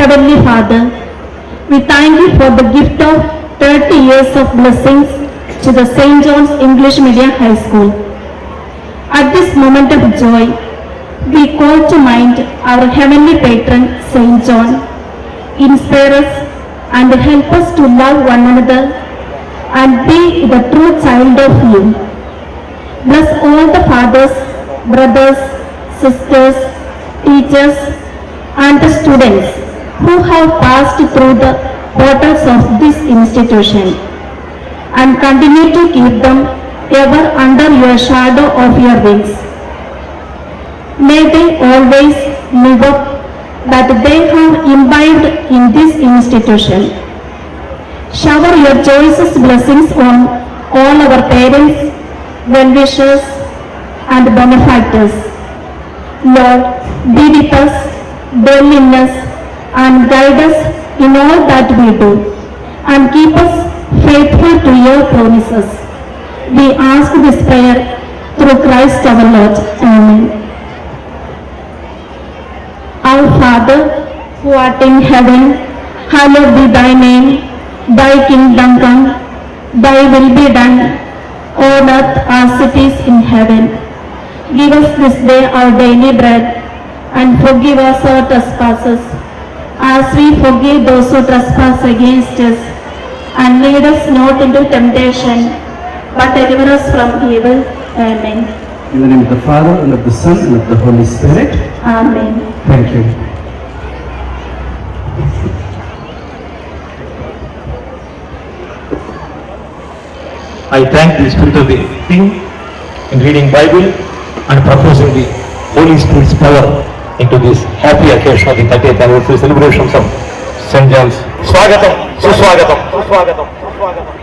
Heavenly Father, we thank you for the gift of 30 years of blessings to the St. John's English Medium High School. At this moment of joy, we call to mind our Heavenly Patron, St. John. Inspire us and help us to love one another and be the true child of you. Bless all the fathers, brothers, sisters, teachers, and the students who have passed through the portals of this institution, and continue to keep them ever under your shadow of your wings. May they always live up that they have imbibed in this institution. Shower your choicest blessings on all our parents, well-wishers, and benefactors. Lord, be with us, dwell in us, and guide us in all that we do, and keep us faithful to your promises. We ask this prayer through Christ our Lord. Amen. Our Father, who art in heaven, hallowed be thy name. Thy kingdom come, thy will be done, on earth as it is in heaven. Give us this day our daily bread, and forgive us our trespasses, as we forgive those who trespass against us. And lead us not into temptation, but deliver us from evil. Amen. In the name of the Father, and of the Son, and of the Holy Spirit. Amen. Thank you. I thank the Spirit of the team in reading Bible and proposing the Holy Spirit's power into this happy occasion of the 30th anniversary celebrations of St. John's. Swagatam, Suswagatam, Suswagatam, Suswagatam.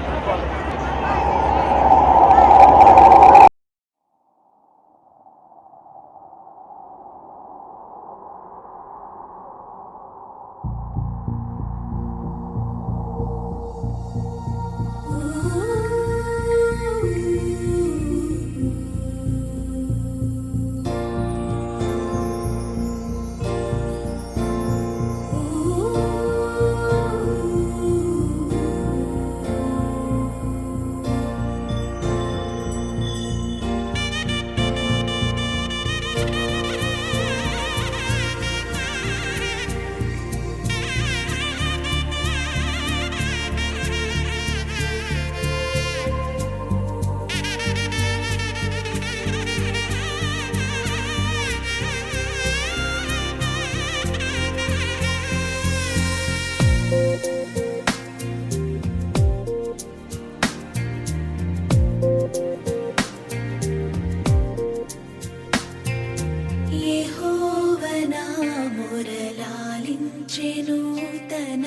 యెహోవా నా మొరలాలించెను తన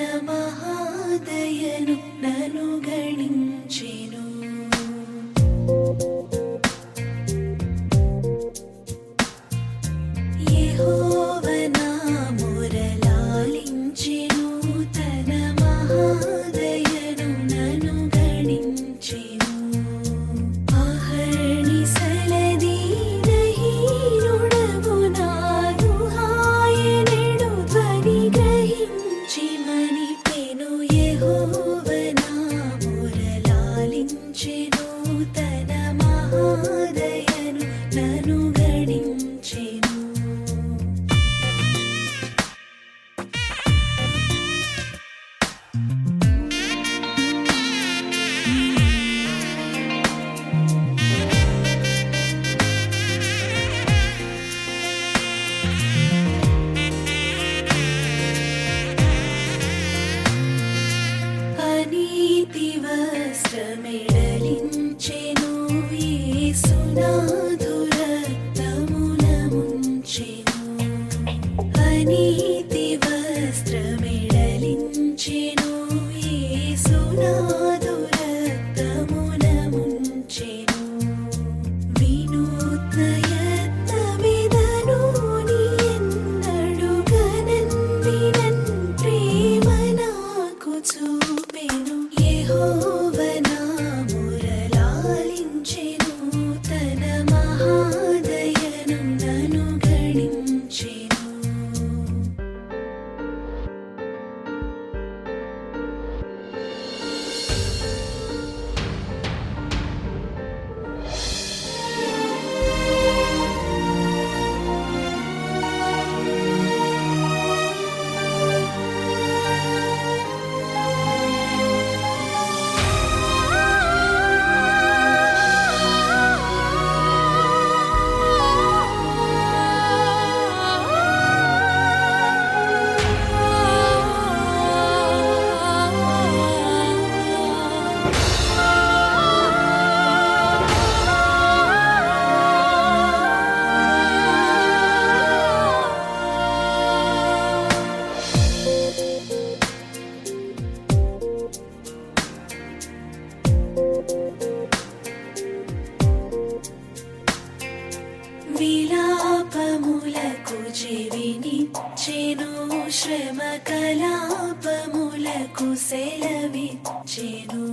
శ్రమ కలాపములకు సెలవిచ్చెను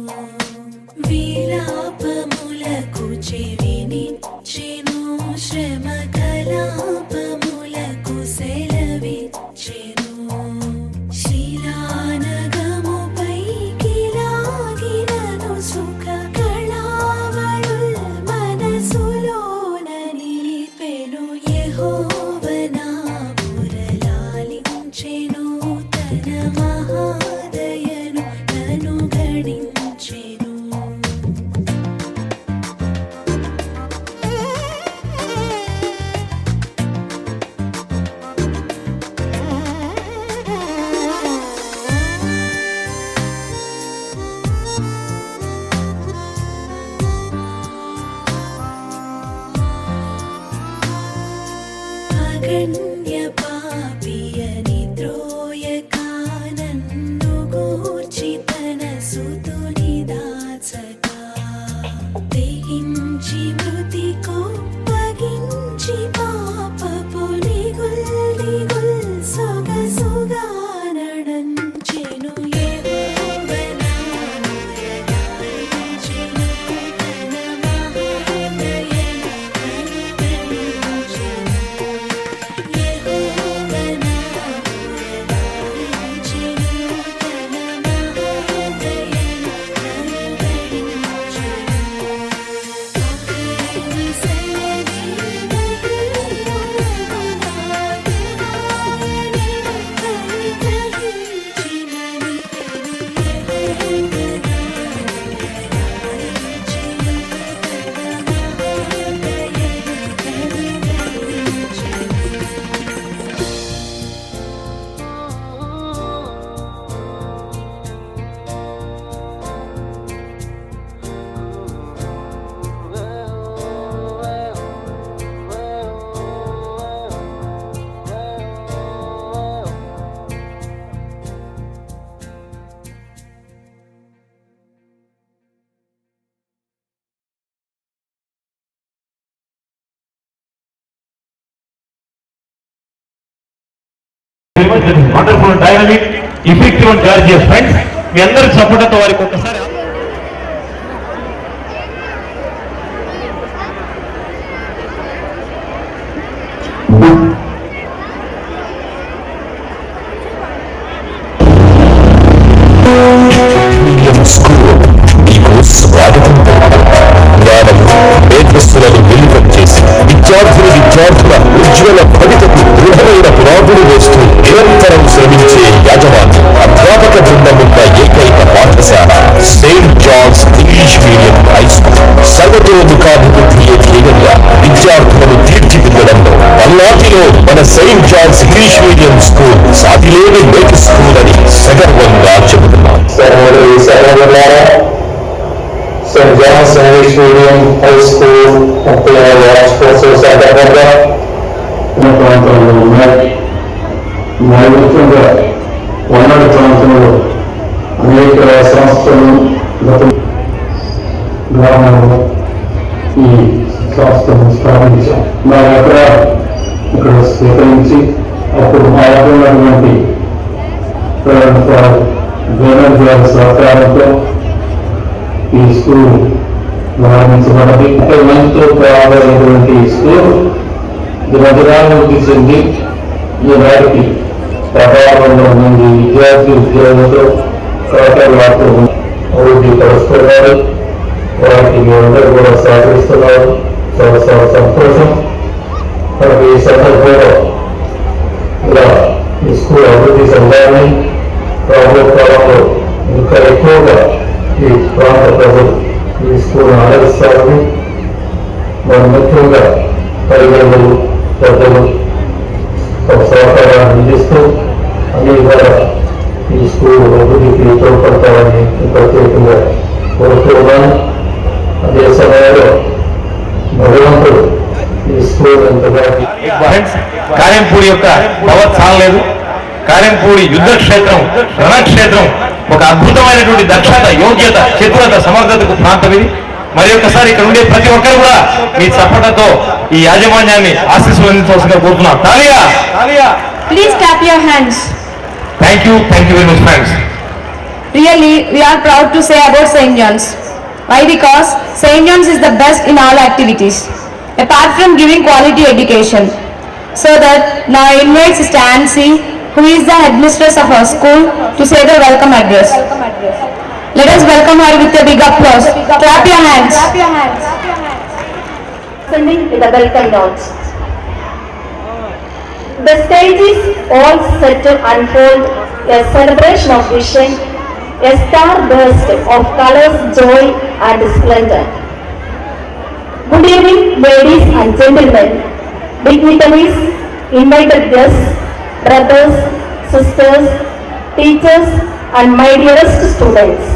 విలాపములకు చెవినిచ్చెను శ్రమ కలాపములకు సెలవిచ్చెను శిలానగముపైకి లాగినను సుఖ కళావళుల్ మనసులోన నిలిపెను యెహోవనా మురళాలించెను తన మహాదయను నన్ను గణించెను అగణ్య పాపియని ద్రోయకానన్ను గూర్చి తన సుతుని దాచగా తెగించి మృతి కోపగించి పాపపు నిగుల్ నిగుల్ సొగసుగా నడంచెను యెహోవనా మురళాలించెను తన మహాదయను నన్ను గణించెను యెహోవనా మురళాలించెను తన మహాదయను నన్ను గణించెను ఆఖరిని wonderful dynamic effective and gorgeous friends మీ అందరికి సపోర్ట్తో వారికి ఒక్కసారి విద్యార్థుల ఉజ్వల భవితకు దృఢమైన పునాదులు వేస్తూ నిరంతరం శ్రమించే యాజమాన్యం అధ్యాపక బృందం ఉన్న ఏకైక పాఠశాల saint John's English medium high school సర్వతోముఖాభివృద్ధి ధ్యేయంగా విద్యార్థులను తీర్చిదిద్దడంలో పల్నాటిలో మన saint John's English medium school సాటిలేని మేటి స్కూల్ అని సగర్వంగా చెబుతున్నాం. St. John's English Medium High School వార్షికోత్సవ సందర్భంగా ఉన్న ప్రాంతాల్లో ఉన్నాయి. మరి ముఖ్యంగా ఉమ్మడి ప్రాంతంలో అనేక సంస్థలు గత గ్రామంలో ఈ సంస్థను స్థాపించాం. మరి అక్కడ ఇక్కడ స్వీకరించి అప్పుడు మాకున్నటువంటి గవర్నర్ గారి సహకారంతో ఈ స్కూల్ ప్రారంభించబడింది. మంచితో ప్రారంభమైనటువంటి ఈ స్కూల్ దినదినాభివృద్ధి చెంది ఈనాటికి 1600 మంది విద్యార్థులతో కళాకారులతో అభివృద్ధి పరుస్తున్నారు. వారికి మీరందరూ కూడా సహకరిస్తున్నారు. చాలా చాలా సంతోషం. మనకి ఈ సందర్భంలో ఇలా ఈ స్కూల్ అభివృద్ధి చెందాలని రాబోయే కాలంలో ఇంకా ఎక్కువగా ఈ ప్రాంత ప్రజలు ఈ స్కూల్ ఆదరిస్తారని మరి ముఖ్యంగా తల్లిదండ్రులు పెద్దలు సహకారాన్ని అందిస్తూ అన్ని కూడా ఈ స్కూల్ అభివృద్ధికి తోడ్పడతారని ప్రత్యేకంగా కోరుతున్నాను. అదే సమయంలో భగవంతుడు ఈ స్కూల్ ఎంతగా కార్యంపూడి యొక్క భగవత్ చాలలేదు. కార్యంపూడి యుద్ధ క్షేత్రం, రణక్షేత్రం, ఒక అద్భుతమైనటువంటి దక్షత, యోగ్యత, చతురత, సమర్థతకు ప్రాంతం ఇది. మరి ఒక్కసారి ఇక్కడ ఉండే ప్రతి ఒక్కరు కూడా మీ సపోర్ట్తో ఈ యాజమాన్యాన్ని ఆశీస్సులు అందించవలసిందిగా కోరుతున్నాం. తాలియా. Please clap your hands. Thank you very much, friends. Really, we are proud to say about St. John's. Why? Because St. John's is the best in all activities, apart from giving quality education. So that now I invite Sister Nancy, who is the headmistress of our school, to say the welcome address. Let us welcome her with a big applause. Clap your hands. Sending with the welcome notes. The stage is all set to unfold a celebration of vision, a starburst of colors, joy and splendor. Good evening, ladies and gentlemen, dignitaries, invited guests, brothers, sisters, teachers and my dearest students.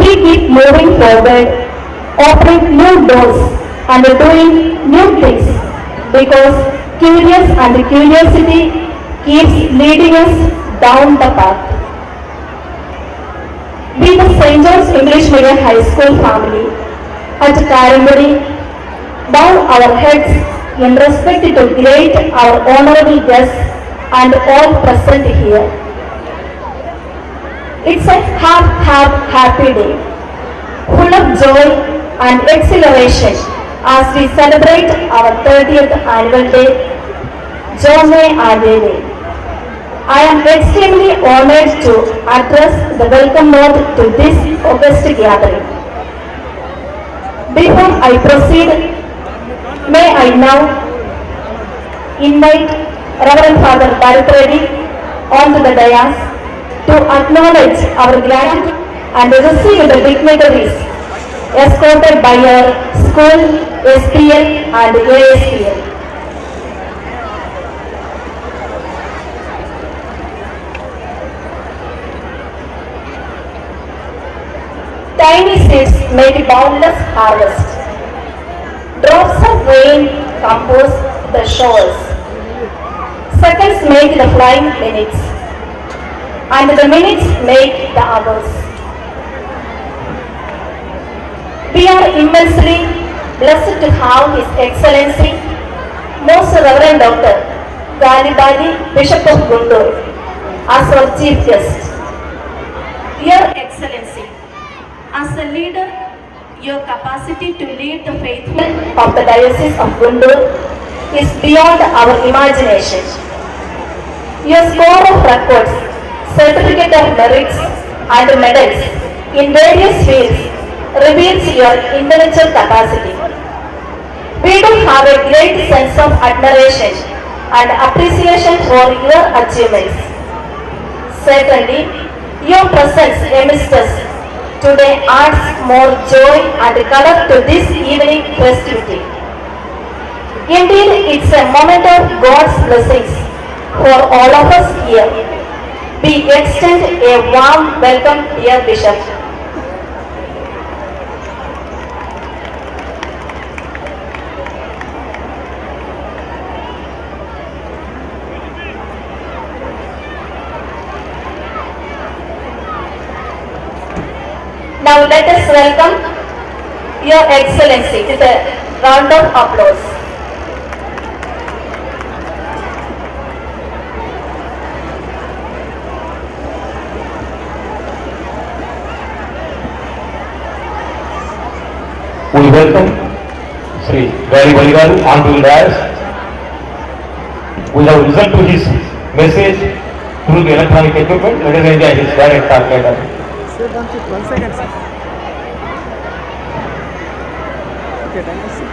We keep moving forward, opening new doors and doing new things because curious and curiosity keeps leading us down the path. We the St. John's English Medium High School family at Karambudi bow our heads in respect to great our honorable guests and all present here. It's a happy day, full of joy and exhilaration as we celebrate our 30th annual day, Jome Adele. I am extremely honored to address the welcome note to this august gathering. Before I proceed, may I now invite Reverend Father Bharat Reddy onto the dais to acknowledge our gratitude and receive the dignitaries escorted by our school, SPL and ASPL. Tiny seeds make boundless harvest. Drops of rain compose the shores. Seconds make the flying minutes, and the minutes make the hours. We are immensely blessed to have His Excellency, Most Reverend Dr. Galibali, Bishop of Guntur, as our chief guest. Your Excellency, as a leader, your capacity to lead the faithful of the Diocese of Guntur is beyond our imagination. Your score of records, certificate of merits and medals in various fields reveals your intellectual capacity. We do have a great sense of admiration and appreciation for your achievements. Certainly, your presence amidst us today adds more joy and color to this evening festivity. Indeed, it's a moment of God's blessings for all of us here. We extend a warm welcome, dear Bishop. Now let us welcome Your Excellency with a round of applause. We welcome Sri Gary Valigaru onto the dais. We have listened to his message through the electronic equipment. Let us enjoy his direct talk later. Sir, don't take 1 second, sir. Okay, thank you, sir.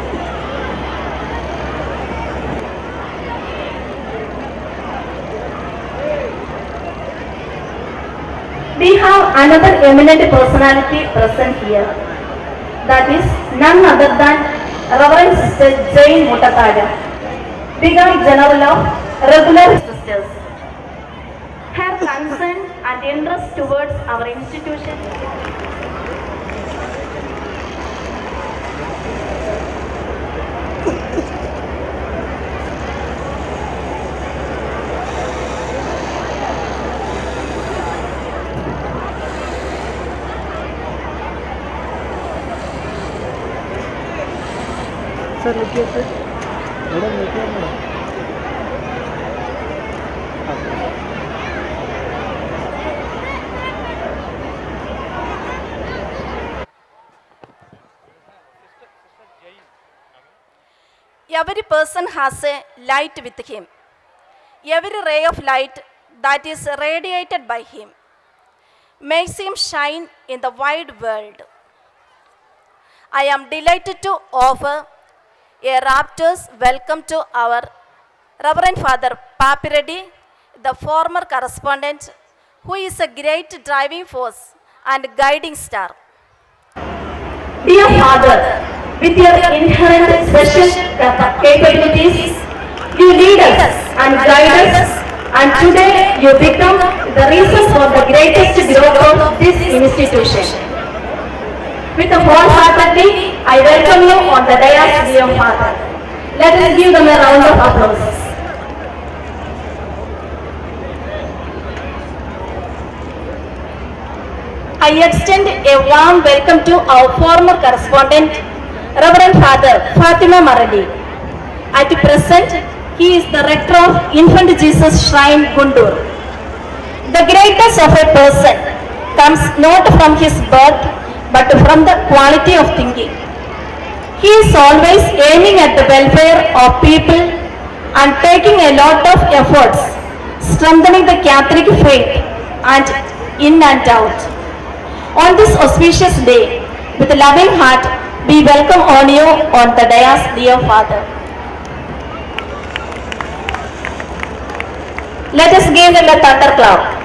We have another eminent personality present here. That is none other than Reverend Sister Jane Mutatada, Vicar General of Regular Sisters. Her concern and interest towards our institution Sir, look here, sir. Madam, look here, madam. Okay. Every person has a light with him. Every ray of light that is radiated by him makes him shine in the wide world. I am delighted to offer a rapturous welcome to our Reverend Father Papi Reddy, the former correspondent, who is a great driving force and guiding star. Dear Father, with your inherent special capabilities, you lead us and guide us, and today you become the reason for the greatest growth of this institution. With a wholeheartedly, I welcome you on the dais, dear Father. Let us give them a round of applause. I extend a warm welcome to our former correspondent, Reverend Father Fatima Maradi. At present, he is the rector of Infant Jesus Shrine, Guntur. The greatness of a person comes not from his birth, but from the quality of thinking. He is always aiming at the welfare of people and taking a lot of efforts, strengthening the Catholic faith and in and out. On this auspicious day, with a loving heart, we welcome on you on the dais, dear Father. Let us give them a thunderclap.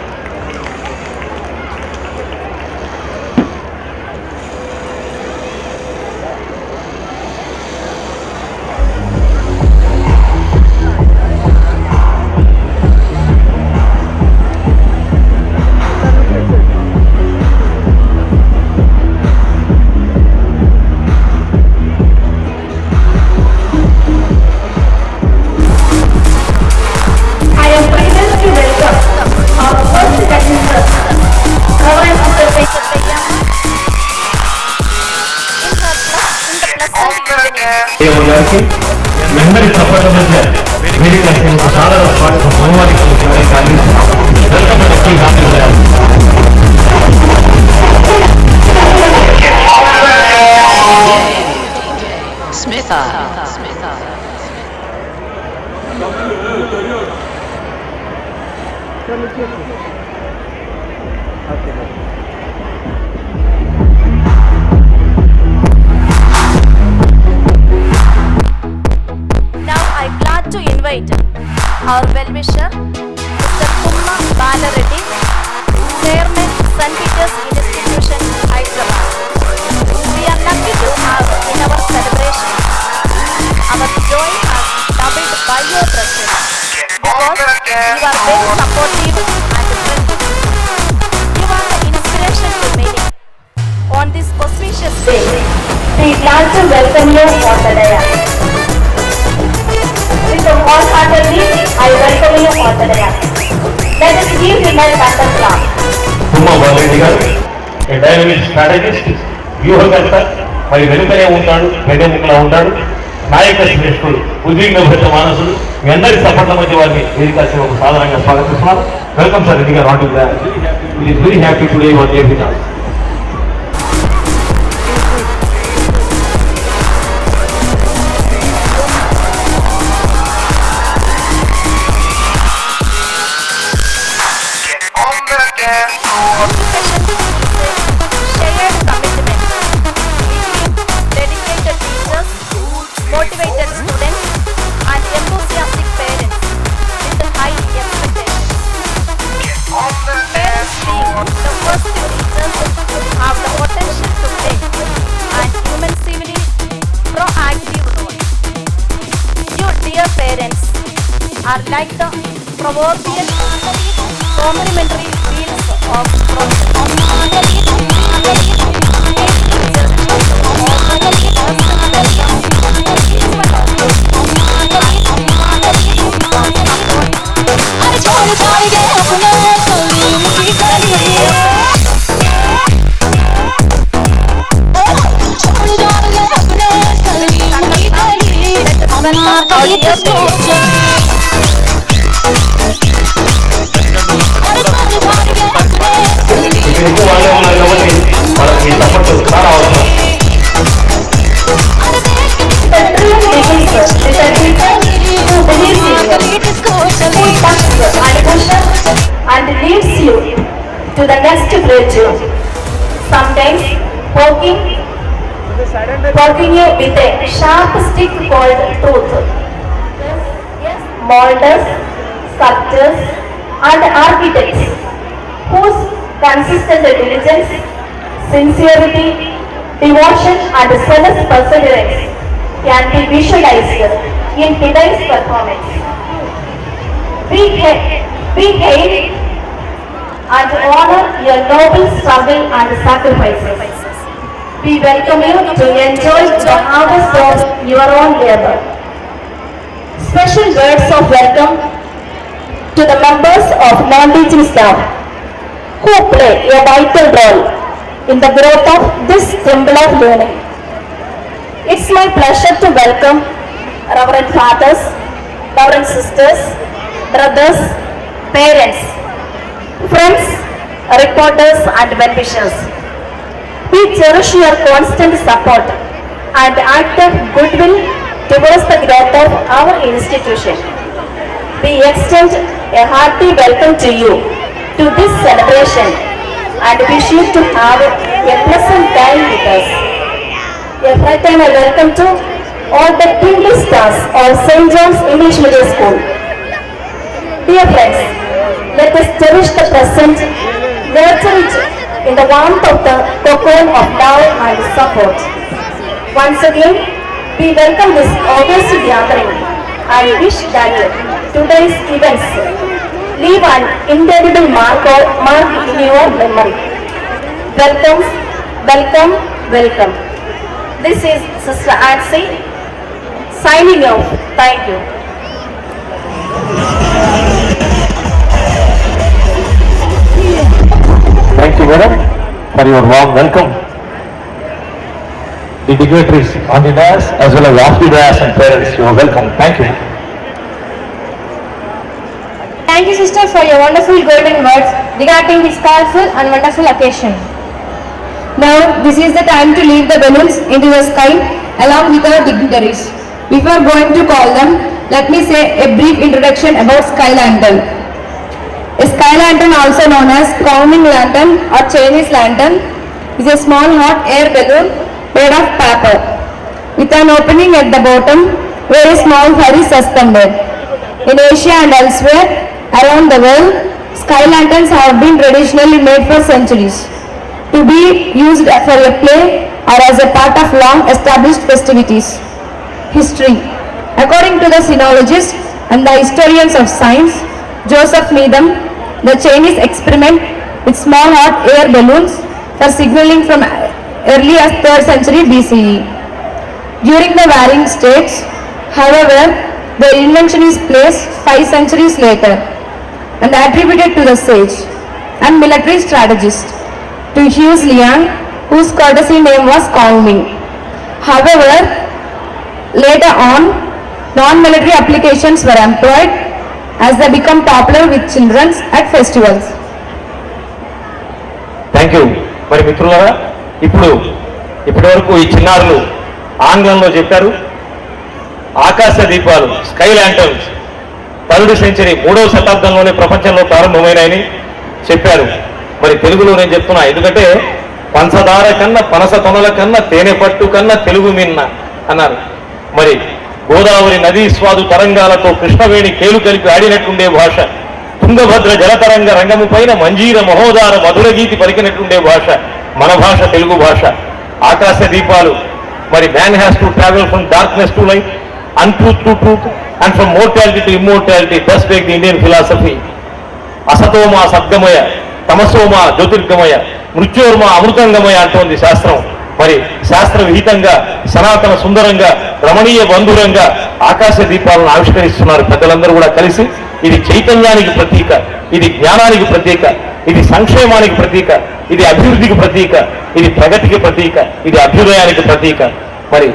వెంబడి తప్పట మధ్య వేదిక సాధారణ సోమవారికి our well-wisher, Mr. Kumma Balareddy, Chairman, St. Peter's Institution, Hyderabad. We are lucky to have in our celebration. Our joy has doubled by your presence because you are very supportive and friendly. You are the inspiration to many. On this auspicious day, we glad to welcome you on the dais. With a wholeheartedly, I welcome you on the dais. Let us give him a thunderclap. Kumma Balareddy garu, a dynamic strategist, వ్యూహకర్త, మరి వెనుకనే ఉంటాడు, వెన్నెముకలా ఉంటాడు, నాయక శ్రేష్ఠుడు, ఉద్విగ్న భరిత మానసుడు. మీ అందరి సపోర్ట్ల మధ్య వారిని వేదిక సేవకు సాధారణంగా స్వాగతిస్తున్నారు. వెల్కమ్ సార్ రెడ్డి గారు. It is very happy today your here with us. Motivated students and enthusiastic parents with high expectations. Parents being the first teachers have the potential to play an immensely proactive role. You dear parents are like the proverbial complementary wheels of The true begins with a poking you with a sharp stick called tooth. Molders, sculptors, and architects whose consistent diligence, sincerity, devotion, and zealous perseverance can be visualized in today's performance. We hail and honor your noble struggle and sacrifices. We welcome you to enjoy the harvest of your own labor. Special words of welcome to the members of non-teaching staff who play a vital role in the growth of this temple of learning. It's my pleasure to welcome Reverend Fathers, Reverend Sisters, brothers, parents, friends, reporters and well-wishers. We cherish your constant support and act of goodwill towards the growth of our institution. We extend a hearty welcome to you to this celebration and wish you to have a pleasant time with us. A fraternal welcome to all the kingly stars of St. John's English Medium School. Dear friends, let us cherish the present, nurture it in the warmth of the cocoon of love and support. Once again, we welcome this august gathering and wish that today's events leave an indelible mark in your memory. Welcome, welcome, welcome. This is Sister Ansi signing off. Thank you. Thank you, madam, for your warm welcome. The dignitaries on the dais as well as off the dais and parents, you are welcome. Thank you. Thank you, sister, for your wonderful golden words regarding this colorful and wonderful occasion. Now, this is the time to leave the balloons into the sky along with our dignitaries. Before going to call them, let me say a brief introduction about Sky Lantern. A sky lantern, also known as Coming Lantern or Chinese Lantern, is a small hot air balloon made of paper with an opening at the bottom where a small fire is suspended. In Asia and elsewhere around the world, sky lanterns have been traditionally made for centuries to be used for a play or as a part of long established festivities. History. According to the sinologists and the historians of science, Joseph Needham, the Chinese experiment with small hot air balloons for signaling from early as 3rd century BCE. During the varying states, however, their invention is placed 5 centuries later and attributed to the sage and military strategist to Hughes Liang, whose courtesy name was Kongming. However, later on, non-military applications were employed as they become popular with children at festivals. Thank you. మరి మిత్రులారా, ఇప్పటి వరకు ఈ చిన్నారులు ఆంగ్లంలో చెప్పారు. ఆకాశ దీపాలు, స్కై ల్యాంటర్న్స్ 3rd సెంచరీ 3వ శతాబ్దంలోనే ప్రపంచంలో ప్రారంభమైనాయని చెప్పారు. మరి తెలుగులో నేను చెప్తున్నా, ఎందుకంటే పంచదార కన్నా, పనస తొనల కన్నా, తేనె పట్టు కన్నా తెలుగు మిన్న అన్నారు. మరి గోదావరి నదీ స్వాదు తరంగాలతో కృష్ణవేణి కేలు కలిపి ఆడినట్టుండే భాష, తుంగభద్ర జలతరంగ రంగము పైన మంజీర మహోదార మధుర గీతి పలికినట్టుండే భాష మన భాష, తెలుగు భాష. ఆకాశ దీపాలు, మరి man has to travel from darkness to light, untruth to truth and from mortality to immortality. That's make the Indian philosophy. అసతోమా సద్గమయ, తమసోమా జ్యోతిర్గమయ, మృత్యోర్మా అమృతంగమయ అంటోంది శాస్త్రం. మరి శాస్త్ర విహితంగా, సనాతన సుందరంగా, రమణీయ బంధురంగా ఆకాశ దీపాలను ఆవిష్కరిస్తున్నారు పెద్దలందరూ కూడా కలిసి. ఇది చైతన్యానికి ప్రతీక, ఇది జ్ఞానానికి ప్రతీక, ఇది సంక్షేమానికి ప్రతీక, ఇది అభివృద్ధికి ప్రతీక, ఇది ప్రగతికి ప్రతీక, ఇది అభ్యుదయానికి ప్రతీక. మరి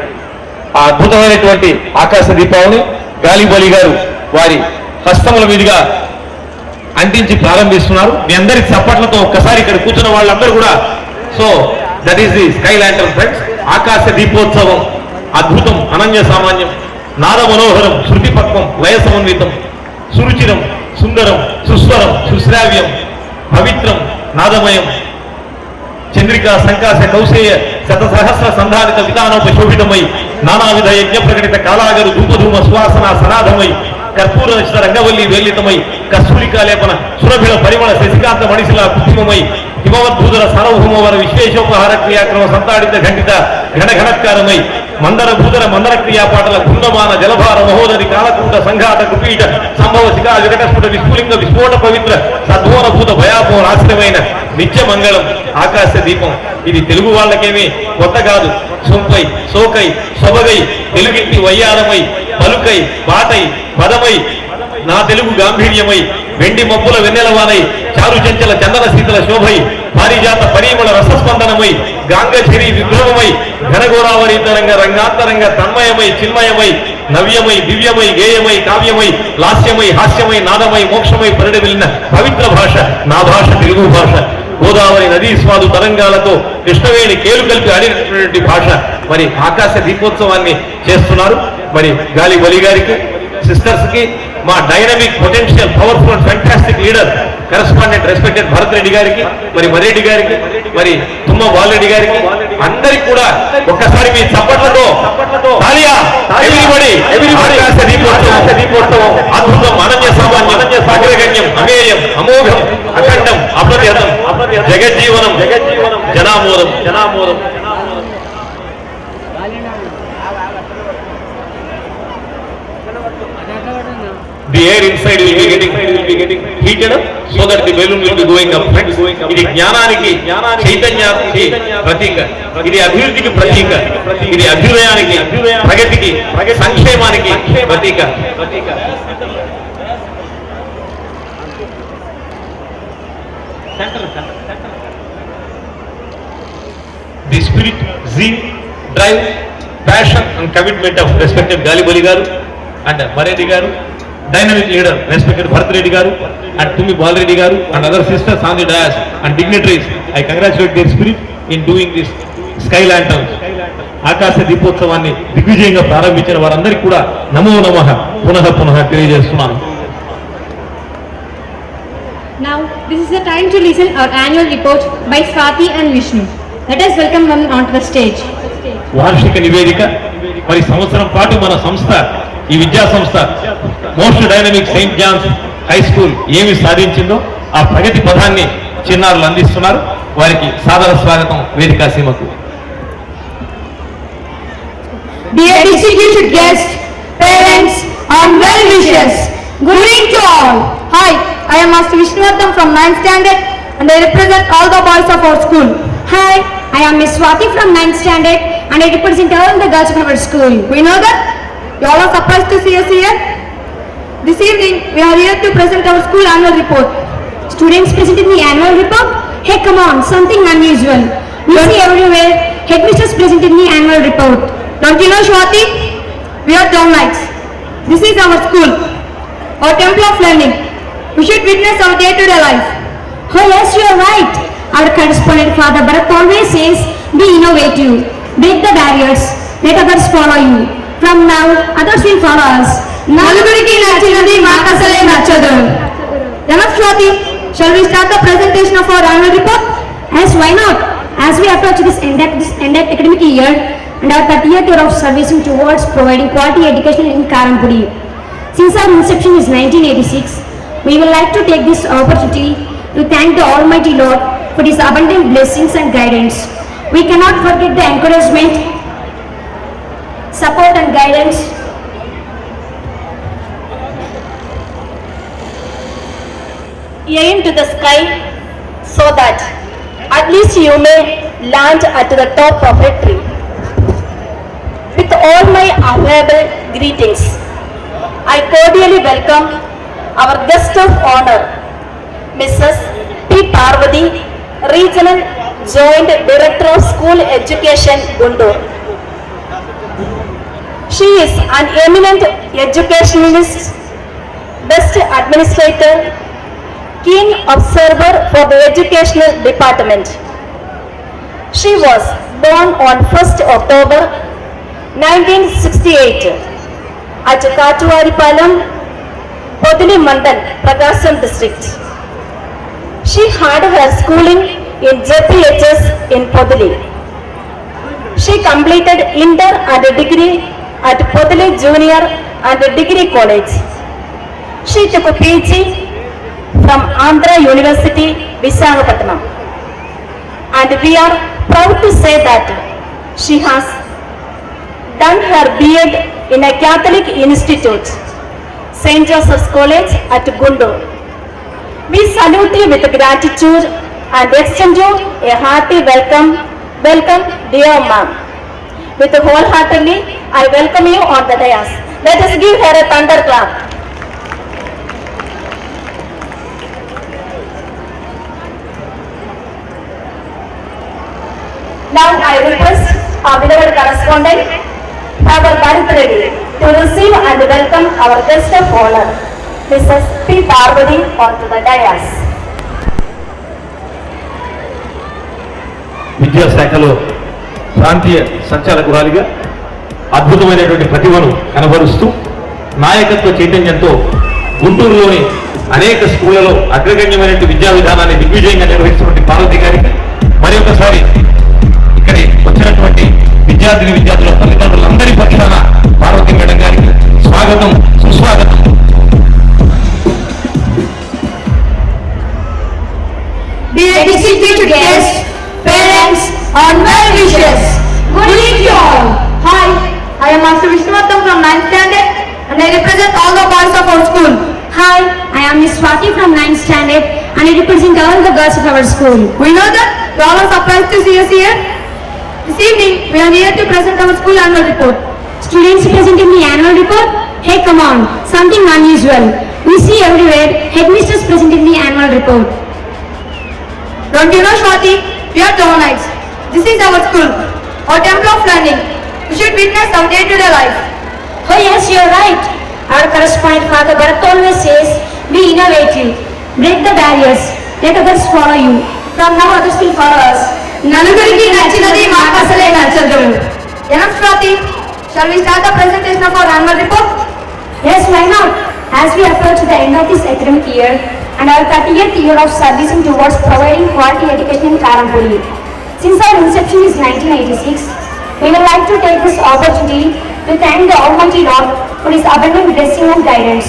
ఆ అద్భుతమైనటువంటి ఆకాశ దీపాలని గాలిబలి గారు వారి హస్తముల మీదుగా అంటించి ప్రారంభిస్తున్నారు. మీ అందరి చప్పట్లతో ఒక్కసారి ఇక్కడ కూర్చున్న వాళ్ళందరూ కూడా, so that is the sky lantern friends. ఆకాశ దీపోత్సవం అద్భుతం, అనన్య సామాన్యం, నాద మనోహరం, శృతిపక్వం, లయ సమన్వితం, సురుచిరం, సుందరం, సుస్వరం, సుశ్రావ్యం, పవిత్రం, నాదమయం, చంద్రికా సంకాశ కౌశేయ శతసహస్ర సంధానిత విధానోపశోభితమై నానావిధ యజ్ఞ ప్రకటిత కాలాగరు ధూపధూమ సువాసన సనాథమై కర్పూర నక్షత రంగవల్లి వేలితమై కస్తూరికా లేపన సురభిల పరిమళ శశికాంత మణిశిల కృత్రిమమై హిమవద్భూతుల సార్వభౌమవర విశ్వేశోపహార క్రియాక్రమ సంతాడిత ఘటిత ఘనఘనత్కారమై మందర భూతర మందర క్రియాపాటల బృందమాన జలభార మహోదరి కాలకూట సంఘాత కుపీట సంభవ శిఖా వికటస్ఫుట విస్ఫులింగ విస్ఫోట పవిత్ర సద్భువన భూత భయాపో ఆశ్రయమైన నిత్య మంగళం ఆకాశ దీపం. ఇది తెలుగు వాళ్ళకేమీ కొత్త కాదు. సొంపై సోకై సొబగై తెలుగింటి వయ్యారమై పలుకై బాటై పదమై నా తెలుగు గాంభీర్యమై వెండి మబ్బుల వెన్నెలవానై చారు చెంచల చందన శీతల శోభై పారిజాత పరిమళ రసస్పందనమై గాంగఝరి విభ్రమమై ఘనఘోరావరి తరంగ రంగాంతరంగ తన్మయమై చిన్మయమై నవ్యమై దివ్యమై గేయమై కావ్యమై లాస్యమై హాస్యమై నాదమై మోక్షమై పరిడవిలిన పవిత్ర భాష నా భాష తెలుగు భాష. గోదావరి నదీ స్వాదు తరంగాలతో కృష్ణవేణి కేలు కలిపి ఆడినటువంటి భాష. మరి ఆకాశ దీపోత్సవాన్ని చేస్తున్నారు. మరి గాలి బలి గారికి, సిస్టర్స్ కి, మా dynamic potential powerful and fantastic leader correspondent respected Bharat Reddy గారికి, మరి మరెడ్డి గారికి, మరి తుమ్మ బాలరెడ్డి గారికి, అందరికి కూడా ఒక్కసారి మీ చప్పట్లతో ఆకాశ దీపోత్సవం అద్భుతం, అనన్య సామాన్యం, అగ్రగణ్యం, అమేయం, అమోఘం, అఖండం, అప్రతిహతం, జగజ్జీవనం జనామోదం. The air inside will be getting heated up so that the balloon will be going up. ఇది జ్ఞానానికి, చైతన్యానికి ప్రతీక, ఇది అభివృద్ధికి ప్రతీక, ఇది అభ్యుదయానికి, ప్రగతికి, సంక్షేమానికి ప్రతీక. The spirit, zeal, drive, passion and commitment of respected Galibali garu and Mareddy garu, dynamic leader respected Bharat Reddy garu and Tumi Balreddy garu and other sisters on the dais and dignitaries. I congratulate their spirit in doing this sky lanterns. ఆకాశ దీపోత్సవాన్ని దిగ్విజయంగా ప్రారంభించిన వారందరికీ కూడా నమో నమః పునః తెలియజేస్తున్నాను. Now, this is the time to listen our annual report by Swati and Vishnu. Let us welcome them onto the stage. వార్షిక నివేదిక. మరి సంవత్సరం పాటు మన సంస్థ, ఈ విద్యా సంస్థ most dynamic Saint John's high school ఏమి సాధించిందో ఆ ప్రగతి పథాన్ని చిన్నారులు అందిస్తున్నారు. వారికి సాదర స్వాగతం Vedika సీమకు. Dear distinguished guests, parents and well-wishers, good evening to all. Hi, I am Master Vishnuvardhan from 9th standard and I represent all the boys of our school. Hi, I am Miss Swati from 9th standard and I represent all the girls of our school. We know that you all are surprised to see us here. This evening, we are here to present our school annual report. Students presenting the annual report? Hey, come on, something unusual. We see everywhere headmisters presenting the annual report. Don't you know, Swati? We are downlights. This is our school, our temple of learning. We should witness our day-to-day life. Oh yes, you are right. Our correspondent Father Bharat always says, be innovative, break the barriers, let others follow you. From now, others will follow us. Naluguriki nachinadi makasale nachadu. Enough, Swati. Shall we start the presentation of our annual report? Yes, why not? As we approach this end academic year and our 30th year of servicing towards providing quality education in Karampudi. Since our inception is 1986, we would like to take this opportunity to thank the Almighty Lord for His abundant blessings and guidance. We cannot forget the encouragement, support and guidance Aim to the sky so that at least you may land at the top of a tree. With all my affable greetings, I cordially welcome our guest of honor, Mrs. P. Parvati, Regional Joint Director of School Education, Guntur. She is an eminent educationalist, best administrator, keen observer for the educational department. She was born on 1st October 1968 at Katuwaripalam, Podili Mandal, Prakasam district. She had her schooling in JPHS in Podali. She completed inter and degree at Podali Junior and Degree College. She took a PG from Andhra University, Visakhapatnam. And we are proud to say that she has done her B.Ed in a Catholic institute, St. Joseph's College at Guntur. We salute you with gratitude and extend you a hearty welcome. Welcome, dear ma'am. With wholeheartedly, I welcome you on the dais. Let us give her a thunder clap. Now I request our beloved correspondent, Father Bharat Reddy, to receive and welcome our guest of honor, Mrs. P. Parvati, onto the dais. విద్యాశాఖలో ప్రాంతీయ సంచాలకురాలిగా అద్భుతమైనటువంటి ప్రతిభను కనబరుస్తూ నాయకత్వ చైతన్యంతో గుంటూరులోని అనేక స్కూళ్లలో అగ్రగణ్యమైనటువంటి విద్యా విధానాన్ని దిగ్విజయంగా నిర్వహిస్తున్నటువంటి పార్వతి గారికి మరి ఒకసారి ఇక్కడి వచ్చినటువంటి విద్యార్థుల తల్లిదండ్రులందరి పక్షాన పార్వతి మేడం గారికి స్వాగతం, సుస్వాగతం. Dear distinguished guests, parents, and well wishers, good evening to all. Hi, I am Master Vishnuvatham from 9th standard and I represent all the boys of our school. Hi, I am Miss Swati from 9th standard and I represent all the girls of our school. We know that you all are surprised to see us here. This evening, we are here to present our school annual report. Students presenting the annual report? Hey, come on, something unusual. We see everywhere headmisters presenting the annual report. Don't you know, Swati? We are Johnites. This is our school, our temple of learning. We should witness our day-to-day life. Oh yes, you are right. Our correspondent Father Bharat always says, be innovative, break the barriers, let others follow you. From now others will follow us. నలుగురికి నచ్చినది మాకు అసలే నచ్చదు. Enough, Swati. Shall we start the presentation of our annual report? Yes, why not? As we approach the end of this academic year and our 30th year of servicing towards providing quality education in Karampudi. Since our inception is 1986, we would like to take this opportunity to thank the Almighty Lord for His abundant blessing and guidance.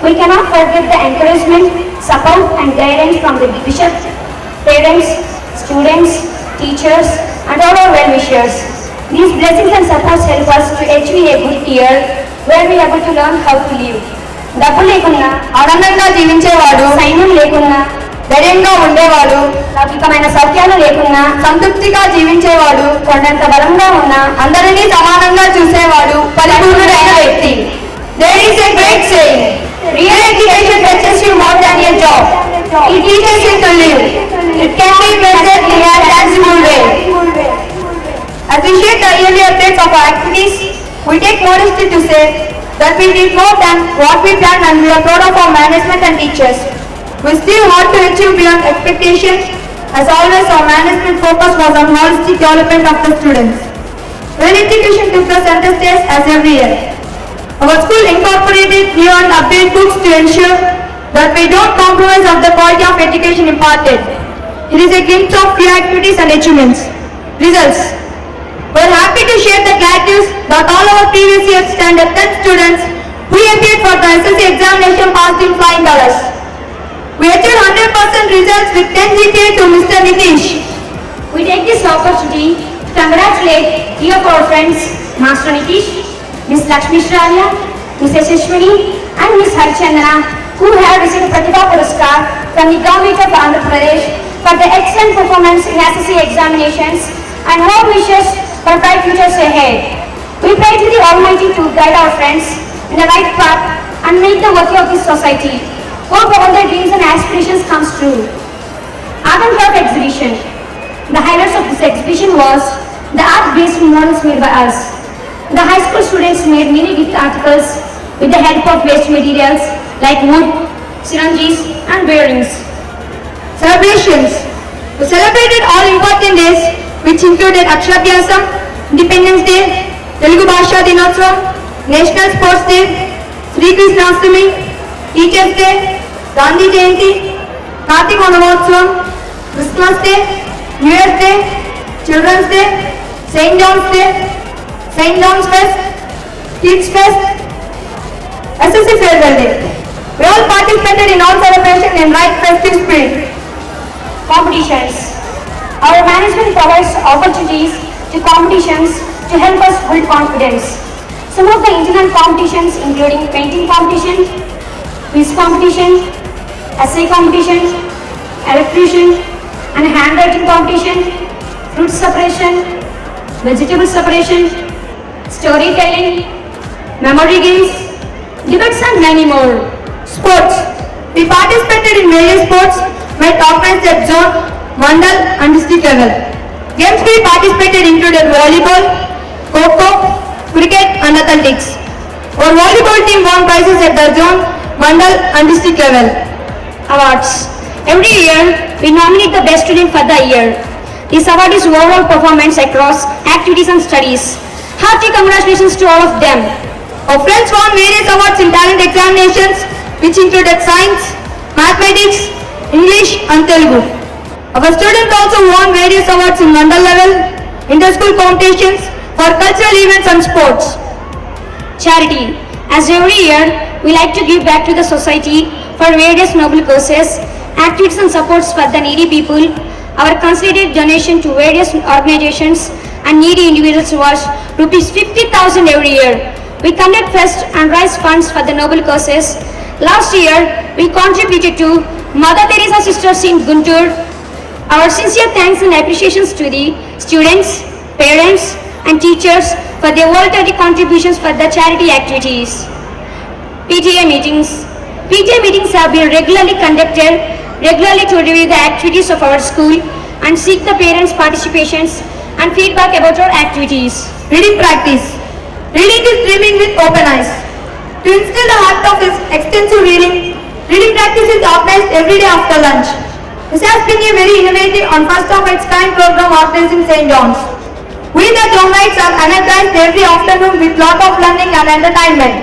We cannot forget the encouragement, support and guidance from the bishop, parents, students, teachers and all our well-wishers. These blessings and supports help us to achieve a good year where we are able to learn how to live. డబ్బు లేకున్నా, ఆనందంగా జీవించేవాడు, సైన్యం లేకున్నా, ధైర్యంగా ఉండేవాడు, లౌకికమైన సౌఖ్యాలు లేకున్నా, సంతృప్తిగా జీవించేవాడు, కొండంత బలంగా ఉన్నా, అందరినీ సమానంగా చూసేవాడు పరిపూర్ణుడైన వ్యక్తి. There is a great saying, real education fetches you more than a job. It teaches you to live. It can be measured in a tangible way. As we share the yearly updates of our activities, we take modesty to say that we did more than what we planned and we are proud of our management and teachers. We still want to achieve beyond expectations. As always, our management focus was on holistic development of the students. Well education took the center stage as every year. Our school incorporated new and updated books to ensure that we don't compromise of the quality of education imparted. It is a glimpse of few activities and achievements. Results. We are happy to share the glad news that all our previous year standard 10 students who appeared for the SSC examination passed in flying colors. We achieved 100% results with 10 GPA to Mr. Nitish. we take this opportunity to congratulate three of our friends, Master Nitish, Miss Lakshmi Shravya, Miss Yashashwini and Miss Harchandana, who have received Pratibha Puraskar from the Government of Andhra Pradesh for their excellent performance in SSC examinations and hope wishes for bright futures ahead. We pray to the Almighty to guide our friends in the right path and make them worthy of this society. Hope all their dreams and aspirations comes true. Art and Craft Exhibition. The highlights of this exhibition was the art-based models made by us. The high school students made many gift articles with the help of waste materials like wood, syringes and bearings. Celebrations. We celebrated all important days which included Akshabhyasam, Independence Day, Telugu Bhasha Dinotsavam, National Sports Day, Sri Krishnastami, Teachers Day, Gandhi Jayanti, Kartik Mahotsavam, Christmas Day, New Year's Day, Children's Day, St. John's Day, St. John's Fest, Kids Fest, SSC Farewell Day. We all participated in all celebration in right festive spirit. Competitions. Our management provides opportunities to competitions to help us build confidence. Some of the internal competitions including painting competition, quiz competition, essay competition, electrician and handwriting competition, fruit separation, vegetable separation, storytelling, memory games, debates and many more. Sports. We participated in various sports were organized at zone, mandal and district level. Games we participated included volleyball, kho-kho, cricket and athletics. Our volleyball team won prizes at the zone, mandal and district level. Awards. Every year, we nominate the best student for the year. This award is overall performance across activities and studies. Hearty congratulations to all of them. Our friends won various awards in talent examinations, which included science, mathematics, English and Telugu. Our students also won various awards in mandal level, inter-school competitions for cultural events and sports. Charity. As every year, we like to give back to the society for various noble causes, activities and supports for the needy people. Our considered donation to various organizations and needy individuals was rupees 50,000 every year. We conduct fest and raise funds for the noble causes. Last year, we contributed to Mother Teresa Sisters in Guntur. Our sincere thanks and appreciations to the students, parents and teachers for their voluntary contributions for the charity activities. PTA meetings. PTA meetings have been regularly conducted to review the activities of our school and seek the parents' participations and feedback about our activities. Reading practice. Reading is dreaming with open eyes. To instill the heart of his extensive reading practice is organized every day after lunch. This has been a very innovative and first of its kind program organized in St. John's. We the Johnites are energized every afternoon with lot of learning and entertainment.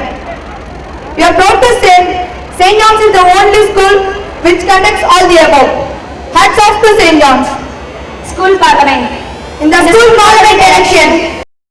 We are proud to say St. John's is the only school which conducts all the above. Hats off to St. John's. School Parliament. In the School Parliament election,